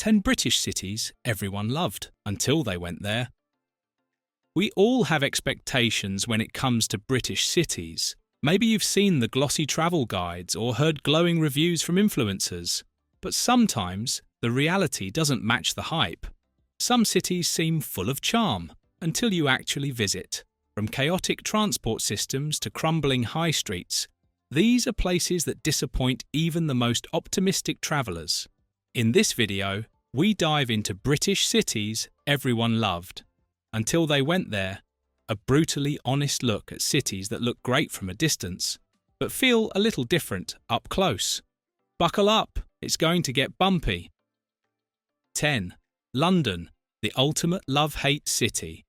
10 British cities everyone loved until they went there. We all have expectations when it comes to British cities. Maybe you've seen the glossy travel guides or heard glowing reviews from influencers. But sometimes the reality doesn't match the hype. Some cities seem full of charm until you actually visit. From chaotic transport systems to crumbling high streets, these are places that disappoint even the most optimistic travellers. In this video, we dive into British cities everyone loved until they went there, a brutally honest look at cities that look great from a distance, but feel a little different up close. Buckle up, it's going to get bumpy. 10. London, the ultimate love-hate city.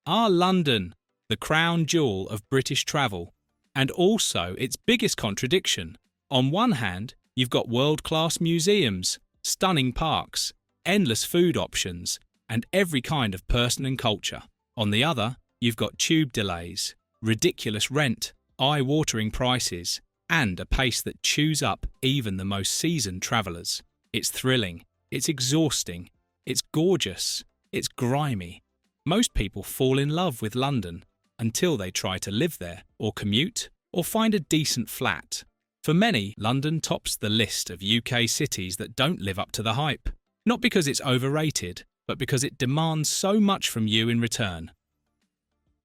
Our London, the crown jewel of British travel, and also its biggest contradiction. On one hand, you've got world-class museums, stunning parks, endless food options, and every kind of person and culture. On the other, you've got tube delays, ridiculous rent, eye-watering prices, and a pace that chews up even the most seasoned travellers. It's thrilling, it's exhausting, it's gorgeous, it's grimy. Most people fall in love with London until they try to live there, or commute, or find a decent flat. For many, London tops the list of UK cities that don't live up to the hype. Not because it's overrated, but because it demands so much from you in return.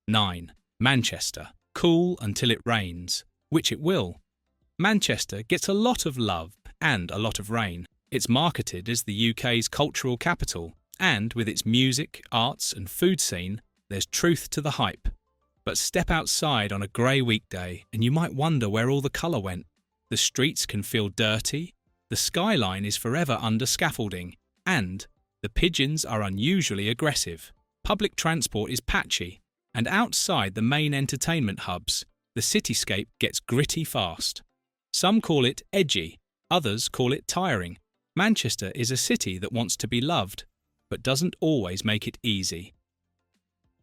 9. Manchester. Cool until it rains, which it will. Manchester gets a lot of love and a lot of rain. It's marketed as the UK's cultural capital, and with its music, arts and food scene, there's truth to the hype. But step outside on a grey weekday and you might wonder where all the colour went. The streets can feel dirty, the skyline is forever under scaffolding, and the pigeons are unusually aggressive. Public transport is patchy, and outside the main entertainment hubs, the cityscape gets gritty fast. Some call it edgy, others call it tiring. Manchester is a city that wants to be loved, but doesn't always make it easy.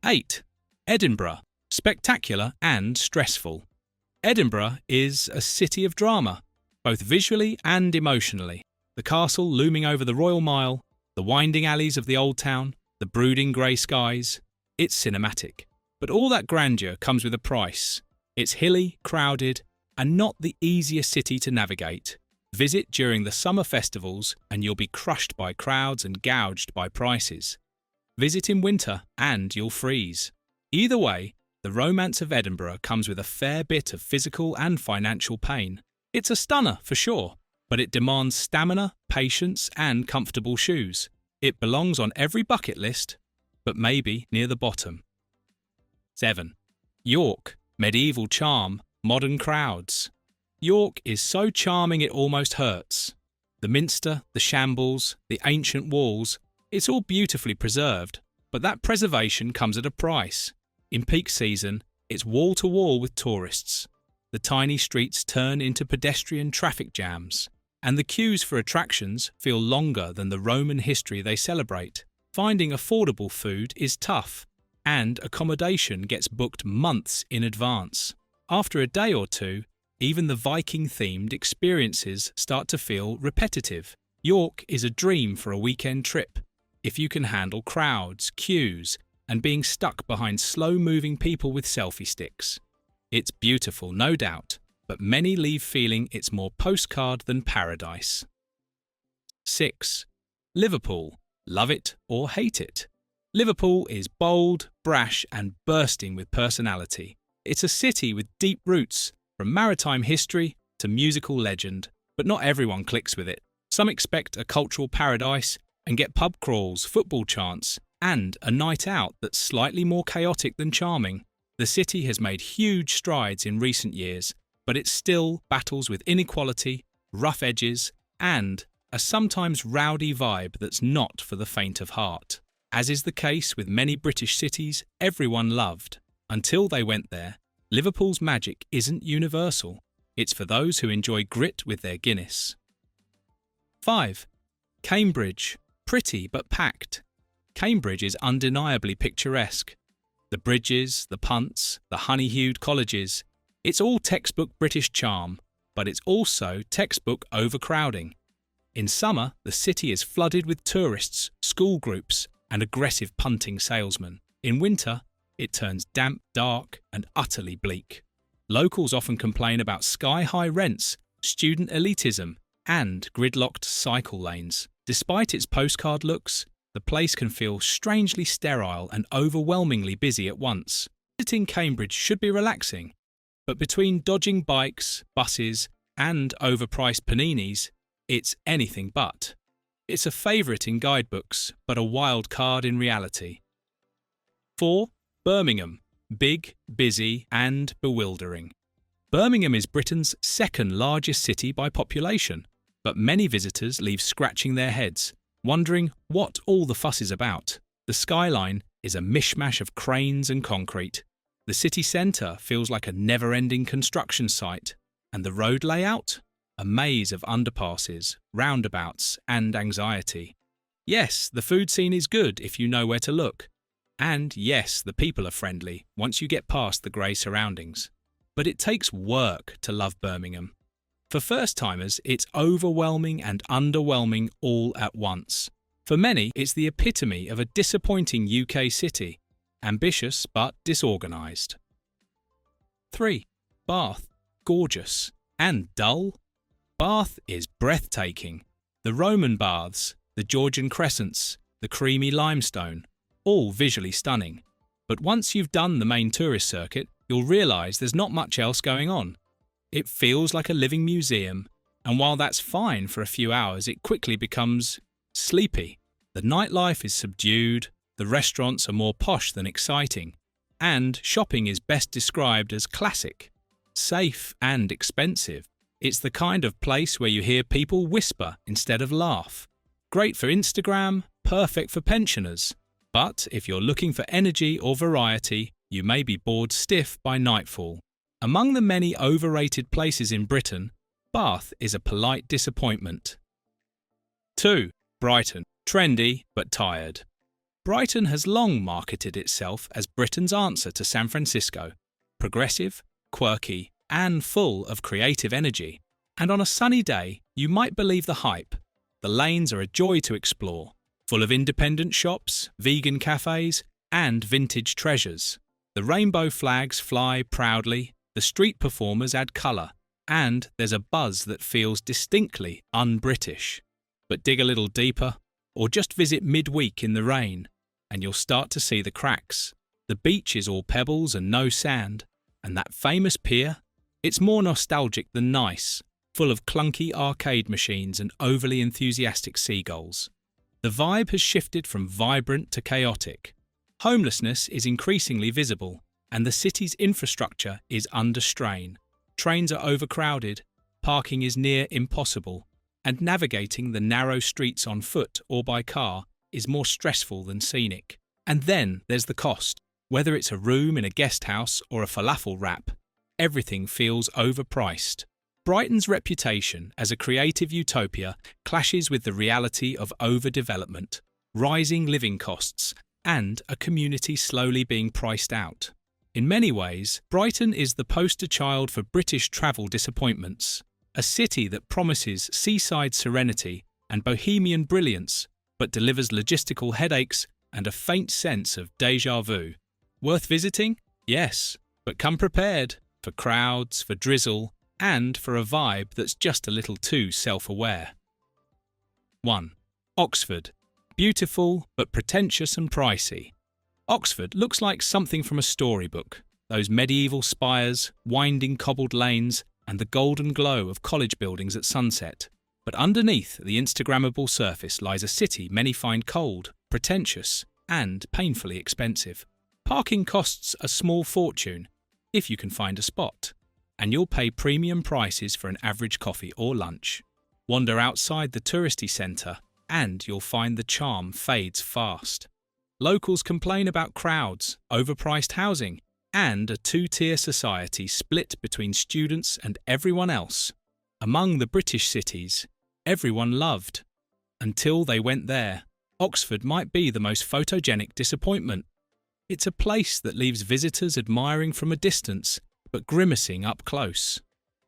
8. Edinburgh. Spectacular and stressful. Edinburgh is a city of drama, both visually and emotionally. The castle looming over the Royal Mile, the winding alleys of the Old Town, the brooding grey skies. It's cinematic. But all that grandeur comes with a price. It's hilly, crowded, and not the easiest city to navigate. Visit during the summer festivals and you'll be crushed by crowds and gouged by prices. Visit in winter and you'll freeze. Either way, the romance of Edinburgh comes with a fair bit of physical and financial pain. It's a stunner for sure, but it demands stamina, patience, and comfortable shoes. It belongs on every bucket list, but maybe near the bottom. 7. York. Medieval charm, modern crowds. York is so charming it almost hurts. The minster, the shambles, the ancient walls, it's all beautifully preserved, but that preservation comes at a price. In peak season, it's wall-to-wall with tourists. The tiny streets turn into pedestrian traffic jams, and the queues for attractions feel longer than the Roman history they celebrate. Finding affordable food is tough, and accommodation gets booked months in advance. After a day or two, even the Viking-themed experiences start to feel repetitive. York is a dream for a weekend trip, if you can handle crowds, queues, and being stuck behind slow-moving people with selfie sticks. It's beautiful, no doubt, but many leave feeling it's more postcard than paradise. 6. Liverpool. Love it or hate it. Liverpool is bold, brash, and bursting with personality. It's a city with deep roots, from maritime history to musical legend, but not everyone clicks with it. Some expect a cultural paradise and get pub crawls, football chants, and a night out that's slightly more chaotic than charming. The city has made huge strides in recent years, but it still battles with inequality, rough edges, and a sometimes rowdy vibe that's not for the faint of heart. As is the case with many British cities everyone loved, until they went there, Liverpool's magic isn't universal. It's for those who enjoy grit with their Guinness. 5. Cambridge. Pretty but packed. Cambridge is undeniably picturesque. The bridges, the punts, the honey-hued colleges. It's all textbook British charm, but it's also textbook overcrowding. In summer, the city is flooded with tourists, school groups, and aggressive punting salesmen. In winter, it turns damp, dark, and utterly bleak. Locals often complain about sky-high rents, student elitism, and gridlocked cycle lanes. Despite its postcard looks, the place can feel strangely sterile and overwhelmingly busy at once. Visiting Cambridge should be relaxing, but between dodging bikes, buses, and overpriced paninis, it's anything but. It's a favourite in guidebooks, but a wild card in reality. 4. Birmingham. Big, busy, and bewildering. Birmingham is Britain's second largest city by population, but many visitors leave scratching their heads, wondering what all the fuss is about. The skyline is a mishmash of cranes and concrete. The city centre feels like a never-ending construction site, and the road layout? A maze of underpasses, roundabouts, and anxiety. Yes, the food scene is good if you know where to look. And yes, the people are friendly once you get past the grey surroundings. But it takes work to love Birmingham. For first-timers, it's overwhelming and underwhelming all at once. For many, it's the epitome of a disappointing UK city, ambitious but disorganised. 3. Bath. Gorgeous. And dull? Bath is breathtaking. The Roman baths, the Georgian crescents, the creamy limestone, all visually stunning. But once you've done the main tourist circuit, you'll realise there's not much else going on. It feels like a living museum, and while that's fine for a few hours, it quickly becomes sleepy. The nightlife is subdued, the restaurants are more posh than exciting, and shopping is best described as classic, safe and expensive. It's the kind of place where you hear people whisper instead of laugh. Great for Instagram, perfect for pensioners. But if you're looking for energy or variety, you may be bored stiff by nightfall. Among the many overrated places in Britain, Bath is a polite disappointment. 2. Brighton. Trendy but tired. Brighton has long marketed itself as Britain's answer to San Francisco. Progressive, quirky, and full of creative energy. And on a sunny day, you might believe the hype. The lanes are a joy to explore, full of independent shops, vegan cafes, and vintage treasures. The rainbow flags fly proudly, the street performers add colour, and there's a buzz that feels distinctly un-British. But dig a little deeper, or just visit midweek in the rain, and you'll start to see the cracks. The beach is all pebbles and no sand, and that famous pier? It's more nostalgic than nice, full of clunky arcade machines and overly enthusiastic seagulls. The vibe has shifted from vibrant to chaotic. Homelessness is increasingly visible, and the city's infrastructure is under strain. Trains are overcrowded, parking is near impossible, and navigating the narrow streets on foot or by car is more stressful than scenic. And then there's the cost. Whether it's a room in a guest house or a falafel wrap, everything feels overpriced. Brighton's reputation as a creative utopia clashes with the reality of overdevelopment, rising living costs, and a community slowly being priced out. In many ways, Brighton is the poster child for British travel disappointments, a city that promises seaside serenity and bohemian brilliance, but delivers logistical headaches and a faint sense of déjà vu. Worth visiting? Yes, but come prepared for crowds, for drizzle, and for a vibe that's just a little too self-aware. 1. Oxford. Beautiful but pretentious and pricey. Oxford looks like something from a storybook. Those medieval spires, winding cobbled lanes, and the golden glow of college buildings at sunset. But underneath the Instagrammable surface lies a city many find cold, pretentious, and painfully expensive. Parking costs a small fortune, if you can find a spot, and you'll pay premium prices for an average coffee or lunch. Wander outside the touristy centre, and you'll find the charm fades fast. Locals complain about crowds, overpriced housing, and a two-tier society split between students and everyone else. Among the British cities, everyone loved. Until they went there, Oxford might be the most photogenic disappointment. It's a place that leaves visitors admiring from a distance, but grimacing up close.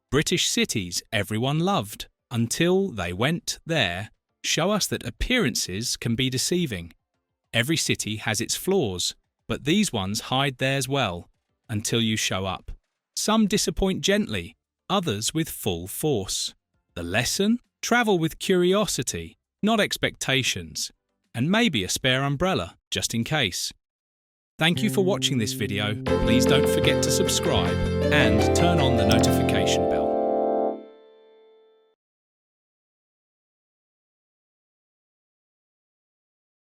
British cities everyone loved, until they went there show us that appearances can be deceiving. Every city has its flaws, but these ones hide theirs well, until you show up. Some disappoint gently, others with full force. The lesson? Travel with curiosity, not expectations, and maybe a spare umbrella, just in case. Thank you for watching this video. Please don't forget to subscribe and turn on the notification bell.